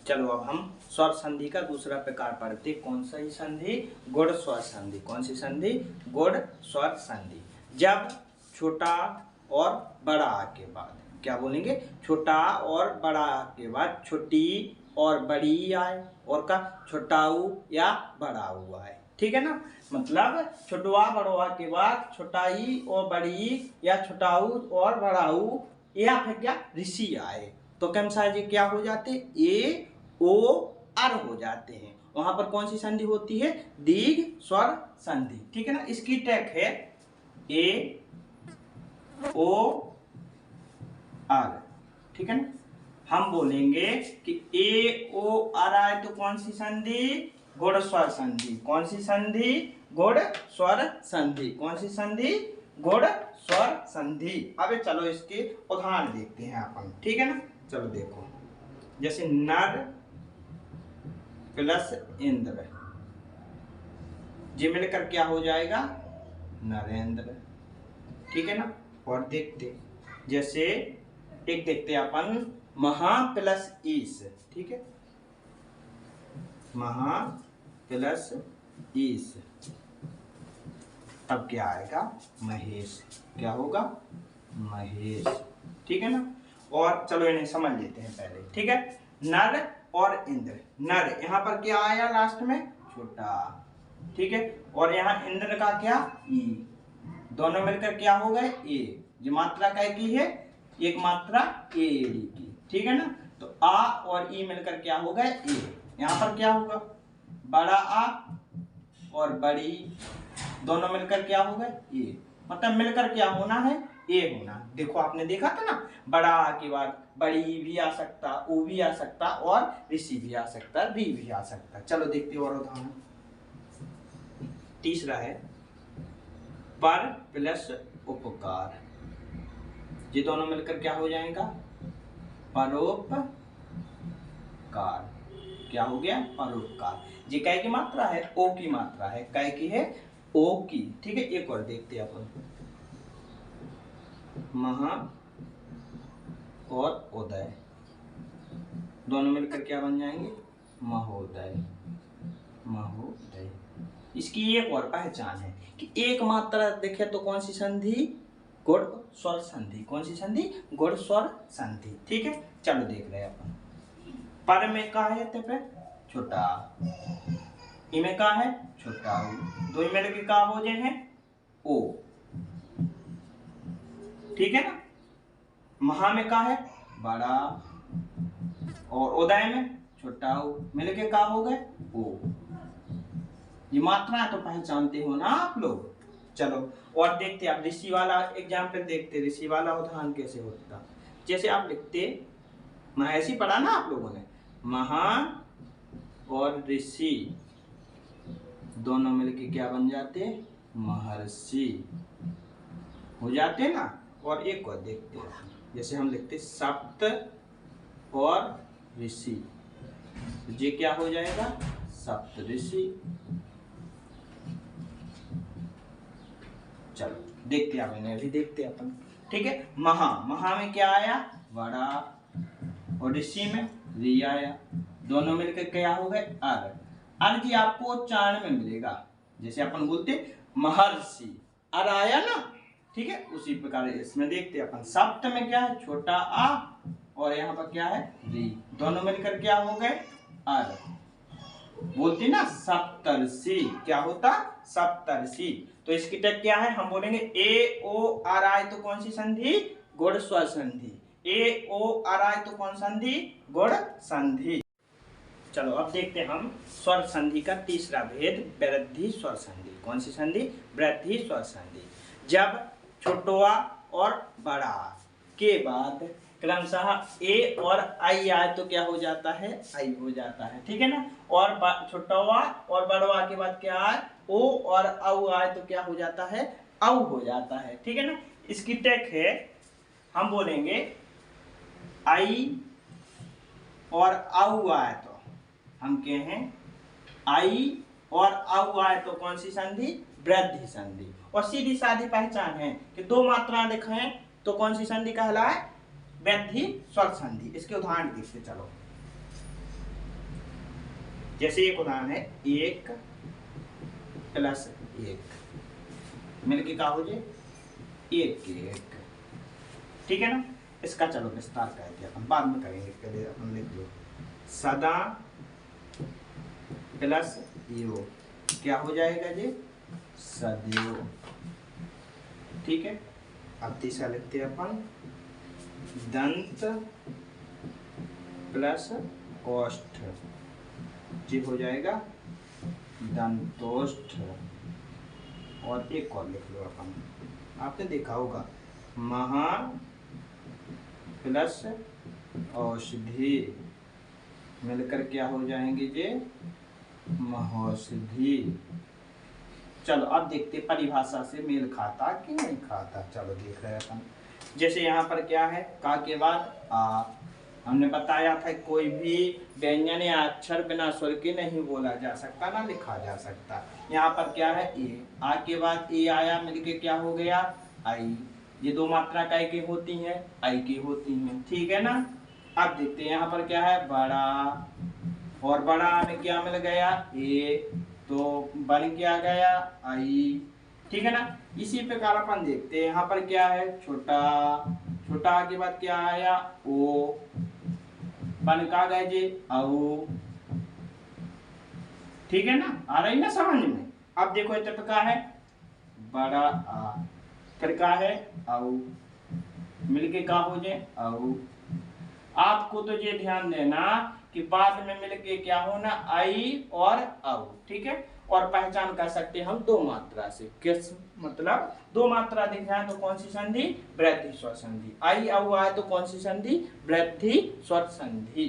चलो अब हम स्वर संधि का दूसरा प्रकार पढ़ते। कौन सा ही संधि? गुण स्वर संधि। कौन सी संधि? गुण स्वर संधि। जब छोटा और बड़ा के बाद क्या बोलेंगे? छोटा और बड़ा के बाद छोटी और बड़ी आए, और का छोटाऊ या बड़ाऊ आए। ठीक है ना? मतलब छोटवा बड़वा के बाद छोटाई और बड़ी या छोटाऊ और बड़ाऊ या फिर क्या ऋषि आए तो क्रमशः जी क्या हो जाते? ए ओ अर हो जाते हैं। वहां पर कौन सी संधि होती है? दीर्घ स्वर संधि। ठीक है ना? इसकी टैग है ए ओ अर। ठीक है ना? हम बोलेंगे कि ए ओ अर आए तो कौन सी संधि? गुण स्वर संधि। कौन सी संधि? गुण स्वर संधि। कौन सी संधि? गुण स्वर संधि। अब चलो इसके उदाहरण देखते हैं अपन। ठीक है ना? चलो देखो, जैसे नर प्लस इंद्र, जी मिलकर क्या हो जाएगा? नरेंद्र। ठीक है ना? और देखते, जैसे एक देखते हैं अपन महा प्लस ईश। ठीक है, महा प्लस ईश, तब क्या आएगा? महेश। क्या होगा? महेश। ठीक है ना? और चलो इन्हें समझ लेते हैं पहले। ठीक है, नर और इंद्र। नर यहाँ पर क्या आया लास्ट में? छोटा। ठीक है, और यहाँ इंद्र का क्या? ई। दोनों मिलकर क्या हो गए? ए। जो मात्रा काय की है? एक मात्रा ए की। ठीक है ना? तो आ और ई मिलकर क्या हो गए? ए। यहाँ पर क्या होगा? बड़ा आ और बड़ी, दोनों मिलकर क्या हो गए? ए। मतलब मिलकर क्या होना है? ए होना। देखो आपने देखा था ना, बड़ा आ के बाद बड़ी भी आ सकता, ओ भी आ सकता और ऋषि भी आ सकता, री भी आ सकता। चलो देखते और उदाहरण। तीसरा है पर प्लस उपकार। ये दोनों मिलकर क्या हो जाएगा? परोपकार। क्या हो गया? परोपकार। ये कै की मात्रा है? ओ की मात्रा है। कै की है? ओ की। ठीक है, एक और देखते हैं अपन, महा और उदय, दोनों मिलकर क्या बन जाएंगे? महोदय। महोदय। इसकी एक और पहचान है कि एक मात्रा देखे तो कौन सी संधि? गुण स्वर संधि। कौन सी संधि? गुण स्वर संधि। ठीक है, चलो देख रहे हैं अपन। पर में का है? पे छोटा, ई में का है? छोटा। दो मिलकर के का हो जाए हैं? ओ। ठीक है ना? महा में का है? बड़ा, और उदय में छोटा, मिलके का हो गए? ओ। ये मात्रा तो पहचानते हो ना आप लोग। चलो और देखते हैं, आप ऋषि वाला एग्जाम्पल देखते। ऋषि वाला उदाहरण कैसे होता? जैसे आप लिखते, महर्षि पढ़ा ना आप लोगों ने, महान और ऋषि दोनों मिलके क्या बन जाते? महर्षि हो जाते ना। और एक और देखते हैं, जैसे हम लिखते सप्त और ऋषि, ये क्या हो जाएगा? सप्त ऋषि। चलो देखते हैं, इन्हें भी देखते हैं अपन। ठीक है, महा, महा में क्या आया? बड़ा, और ऋषि में री आया, दोनों मिलकर क्या हो गए? अर। अर जी आपको उच्चारण में मिलेगा, जैसे अपन बोलते महर्षि, अर आया ना। ठीक है, उसी प्रकार इसमें देखते हैं अपन। सप्त में क्या है? छोटा आ, और यहाँ पर क्या है? री, दोनों मिलकर क्या हो गए? अर। बोलते ना सप्तर्षि। क्या होता? सप्तर्षि। तो इसकी टैग क्या है? हम बोलेंगे ए ओ आर आए तो कौन सी संधि? गुण स्वर संधि। ए ओ आर आए तो कौन संधि? गुण संधि। चलो अब देखते हैं हम स्वर संधि का तीसरा भेद, वृद्धि स्वर संधि। कौन सी संधि? वृद्धि स्वर संधि। जब छोटवा और बड़ा के बाद क्रमशः ए और आई आए तो क्या हो जाता है? आई हो जाता है। ठीक है ना? और छोटवा और बड़वा के बाद क्या आए? ओ और औ आए तो क्या हो जाता है? औ हो जाता है। ठीक है ना? इसकी टैग है, हम बोलेंगे आई और औ आए तो हम कहें आई और औ आए तो कौन सी संधि? वृद्धि संधि। और सीधी साधी पहचान है कि दो मात्राएं दिखाएं तो कौन सी संधि कहलाए? वृद्धि स्वर संधि। इसके उदाहरण देखते चलो। जैसे एक उदाहरण है 1 प्लस 1 मिलके क्या हो जाए 1 के 1, ठीक है ना। इसका चलो विस्तार करते हैं, अपन बाद में करेंगे, पहले अपन लिख लो सदा प्लस यो क्या हो जाएगा जी सदैव, ठीक है। अब तीसरा लिखते हैं अपन दंत प्लस ओष्ठ जी हो जाएगा दंतोष्ठ। और एक और लिख लो अपन, आपने देखा होगा महा प्लस औषधि मिलकर क्या हो जाएंगे जे महौषधि। चलो अब देखते परिभाषा से मेल खाता कि नहीं खाता, चलो देख रहे हैं अपन। जैसे यहाँ पर क्या है का के बाद आ, हमने बताया था कोई भी व्यंजन या अक्षर बिना स्वर के नहीं बोला जा सकता ना लिखा जा सकता। यहाँ पर क्या है ए, आ के बाद ए आया मिलके क्या हो गया आई, ये दो मात्रा काय की होती हैं आई की होती हैं, ठीक है ना। अब देखते हैं यहाँ पर क्या है बड़ा, और बड़ा में क्या मिल गया ए, तो बन क्या गया आई, ठीक है ना। इसी प्रकार अपन देखते हैं यहाँ पर क्या है छोटा, छोटा के बाद क्या आया ओ, बन का गए जे औ, ठीक है ना। आ रही ना समझ में। अब देखो इस प्रकार है बड़ा आ, फिर का है औ, मिलके का हो जाए औ। आपको तो ये ध्यान देना कि बाद में मिलके क्या होना आई और औ, ठीक है। और पहचान कर सकते हैं हम दो मात्रा से, किस मतलब दो मात्रा दिख जाए तो कौन सी संधि वृद्धि स्वर संधि, आई औ आए तो कौन सी संधि वृद्धि स्वर संधि।